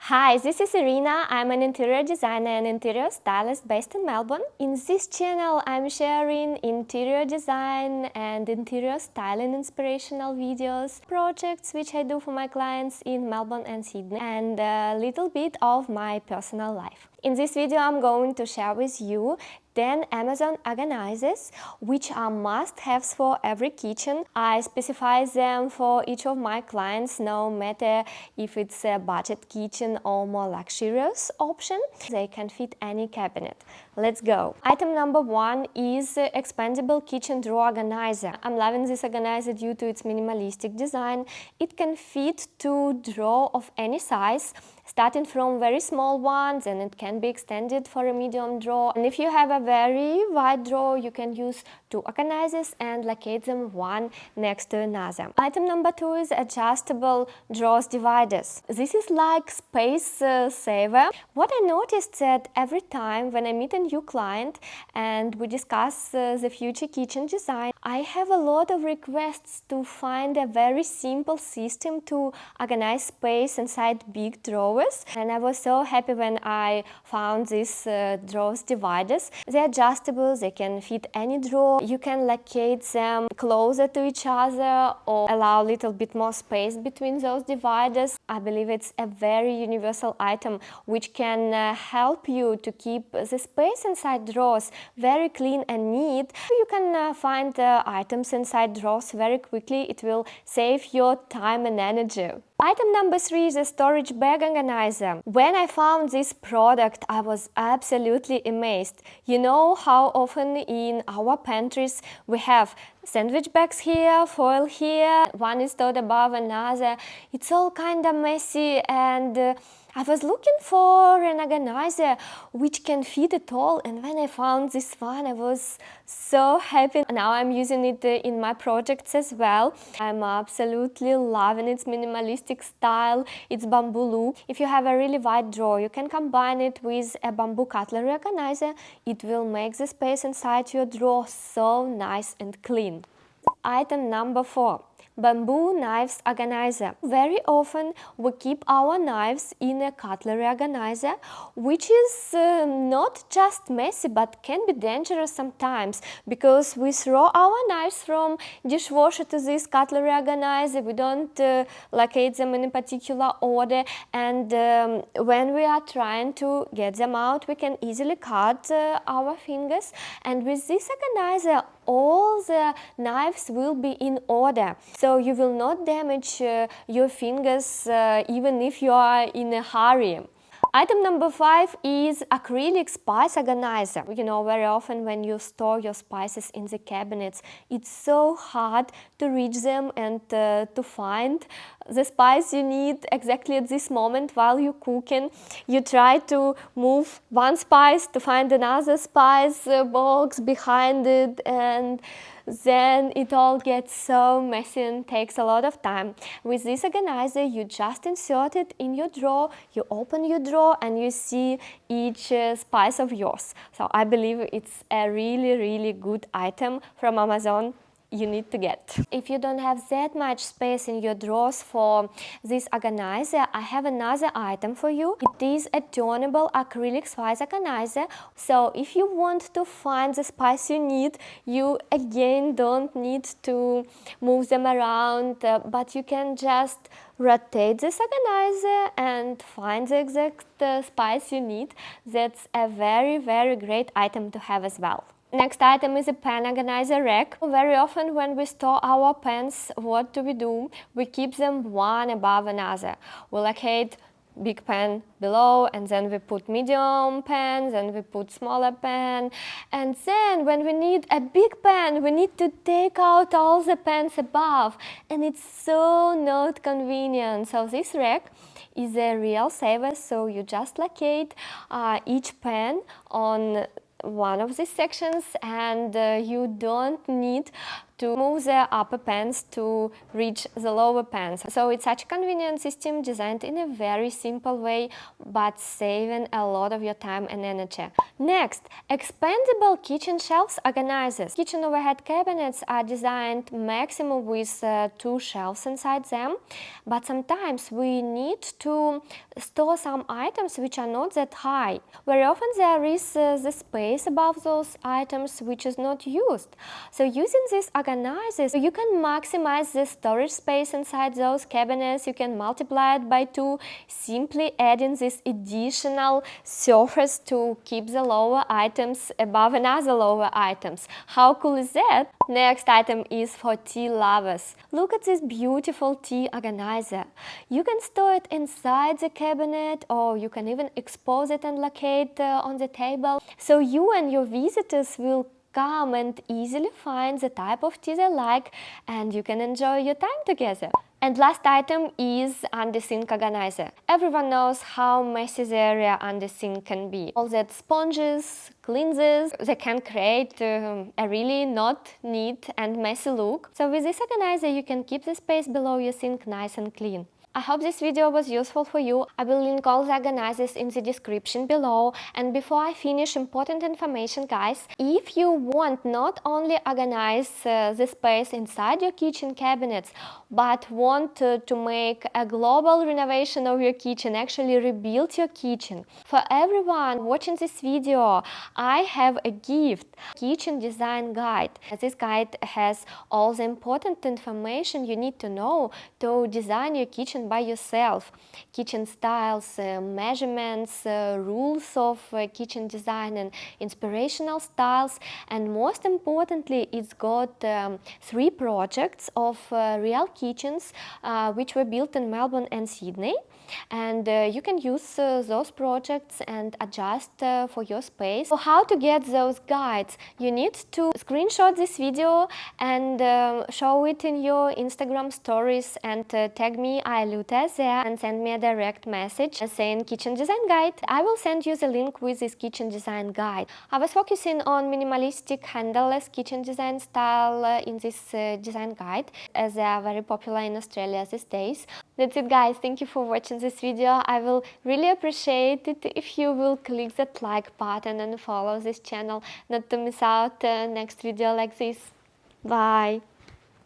Hi, this is Irina. I'm an interior designer and interior stylist based in Melbourne. In this channel, I'm sharing interior design and interior styling inspirational videos, projects which I do for my clients in Melbourne and Sydney, and a little bit of my personal life. In this video, I'm going to share with you 10 Amazon organizers which are must-haves for every kitchen. I specify them for each of my clients, no matter if it's a budget kitchen or more luxurious option. They can fit any cabinet. Let's go. Item number 1 is Expandable kitchen drawer organizer. I'm loving this organizer due to its minimalistic design. It can fit 2 drawers of any size, starting from very small ones, and it can be extended for a medium drawer. And if you have a very wide drawer, you can use 2 organizers and locate them one next to another. Item number 2 is adjustable drawers dividers. This is like space saver. What I noticed that every time when I meet a new client and we discuss the future kitchen design, I have a lot of requests to find a very simple system to organize space inside big drawers. And I was so happy when I found these drawers dividers. They're adjustable, they can fit any drawer. You can locate them closer to each other or allow a little bit more space between those dividers. I believe it's a very universal item which can help you to keep the space inside drawers very clean and neat. You can find items inside drawers very quickly. It will save your time and energy. Item number 3 is a storage bag organizer. When I found this product, I was absolutely amazed. You know how often in our pantries we have sandwich bags here, foil here, one is stored above another. It's all kind of messy, and I was looking for an organizer which can fit it all, and when I found this one, I was so happy. Now I'm using it in my projects as well. I'm absolutely loving its minimalistic style. It's bamboo look. If you have a really wide drawer, you can combine it with a bamboo cutlery organizer. It will make the space inside your drawer so nice and clean. Item number 4. Bamboo knives organizer. Very often we keep our knives in a cutlery organizer, which is not just messy but can be dangerous sometimes, because we throw our knives from dishwasher to this cutlery organizer. We don't locate them in a particular order, and when we are trying to get them out, we can easily cut our fingers. And with this organizer, all the knives will be in order, so you will not damage your fingers even if you are in a hurry. Item number 5 is acrylic spice organizer. You know, very often when you store your spices in the cabinets, it's so hard to reach them and to find the spice you need exactly at this moment while you're cooking. You try to move one spice to find another spice box behind it, and then it all gets so messy and takes a lot of time. With this organizer, you just insert it in your drawer, you open your drawer and you see each spice of yours. So I believe it's a really good item from Amazon you need to get. If you don't have that much space in your drawers for this organizer, I have another item for you. It is a Turntable acrylic spice organizer. So if you want to find the spice you need, you again don't need to move them around, but you can just rotate this organizer and find the exact spice you need. That's a very great item to have as well. Next item is a pen organizer rack. Very often when we store our pens, what do? We keep them one above another. We locate big pen below, and then we put medium pen, then we put smaller pen, and then when we need a big pen, we need to take out all the pens above, and it's so not convenient. So this rack is a real saver. So you just locate each pen on one of these sections, and you don't need to move the upper pans to reach the lower pans. So it's such a convenient system designed in a very simple way, but saving a lot of your time and energy. Next, expandable kitchen shelves organizers. Kitchen overhead cabinets are designed maximum with 2 shelves inside them, but sometimes we need to store some items which are not that high. Very often there is the space above those items which is not used. So using these organizers, you can maximize the storage space inside those cabinets. You can multiply it by 2, simply adding this additional surface to keep the lower items above another lower items. How cool is that? Next item is for tea lovers. Look at this beautiful tea organizer. You can store it inside the cabinet, or you can even expose it and locate on the table. So you and your visitors will come and easily find the type of tea they like, and you can enjoy your time together. And last item is under sink organizer. Everyone knows how messy the area under sink can be. All that sponges, cleansers, they can create a really not neat and messy look. So with this organizer you can keep the space below your sink nice and clean. I hope this video was useful for you. I will link all the organizers in the description below. And before I finish, important information, guys. If you want not only organize the space inside your kitchen cabinets, but want to make a global renovation of your kitchen, actually rebuild your kitchen, for everyone watching this video, I have a gift, kitchen design guide. This guide has all the important information you need to know to design your kitchen by yourself. Kitchen styles, measurements, rules of kitchen design and inspirational styles, and most importantly it's got 3 projects of real kitchens which were built in Melbourne and Sydney, and you can use those projects and adjust for your space. So how to get those guides? You need to screenshot this video and show it in your Instagram stories and tag me Luta there and send me a direct message saying kitchen design guide. I will send you the link with this kitchen design guide. I was focusing on minimalistic handleless kitchen design style in this design guide, as they are very popular in Australia these days. That's it, guys. Thank you for watching this video. I will really appreciate it if you will click that like button and follow this channel not to miss out next video like this. Bye!